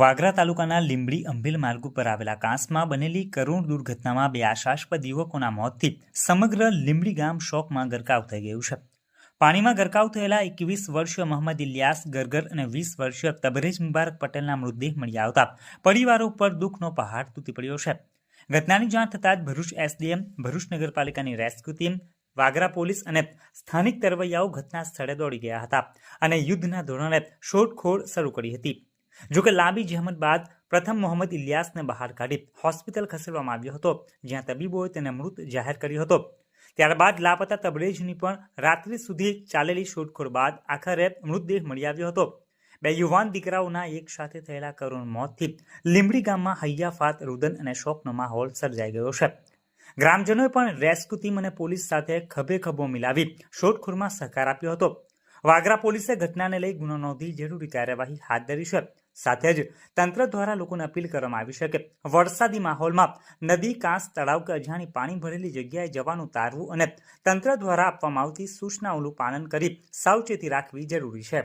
વાગરા તાલુકાના લીંબડી અંભેલ માર્ગ ઉપર આવેલા કાંસમાં બનેલી કરુણ દુર્ઘટનામાં બે આશાસ્પદ યુવકોના મોતથી સમગ્ર લીંબડી ગામ શોકમાં ગરકાવ થઈ ગયું છે. પાણીમાં ગરકાવ થયેલા 21 વર્ષીય મોહમ્મદ ઇલિયાસ ગરગર અને 20 વર્ષીય તબરેજ મુબારક પટેલના મૃતદેહ મળી આવતા પરિવારો પર દુઃખનો પહાડ તૂટી પડ્યો છે. ઘટનાની જાણ થતાં જ ભરૂચ એસડીએમ, ભરૂચ નગરપાલિકાની રેસ્ક્યુ ટીમ, વાગરા પોલીસ અને સ્થાનિક તરવૈયાઓ ઘટના સ્થળે દોડી ગયા હતા અને યુદ્ધના ધોરણે શોધખોળ શરૂ કરી હતી. જોકે લાંબી જહેમત બાદ પ્રથમ મોહમ્મદ ઇલિયાસને બહાર કાઢી હોસ્પિટલ ખસેડવામાં આવ્યો હતો, જ્યાં તબીબોએ તેને મૃત જાહેર કર્યો હતો. ત્યારબાદ લાપતા તબરેજની પણ રાત્રિ સુધી ચાલેલી શોધખોળ બાદ આખરે મૃતદેહ મળી આવ્યો હતો. બે યુવાન દીકરાઓના એક સાથે થયેલા કરુણ મોતથી લીંબડી ગામમાં હૈયાફાત, રુદન અને શોકનો માહોલ સર્જાઈ ગયો છે. ગ્રામજનોએ પણ રેસ્ક્યુ ટીમ અને પોલીસ સાથે ખભે ખભો મિલાવી શોધખોળમાં સહકાર આપ્યો હતો. વાગરા પોલીસે ઘટનાને લઈ ગુનો નોંધી જરૂરી કાર્યવાહી હાથ ધરી છે. સાથે જ તંત્ર દ્વારા લોકોને અપીલ કરવામાં આવી છે કે વરસાદી માહોલમાં નદી, કાંસ, તળાવ કે અજાણી પાણી ભરેલી જગ્યાએ જવાનું ટાળવું અને તંત્ર દ્વારા આપવામાં આવતી સૂચનાઓનું પાલન કરી સાવચેતી રાખવી જરૂરી છે.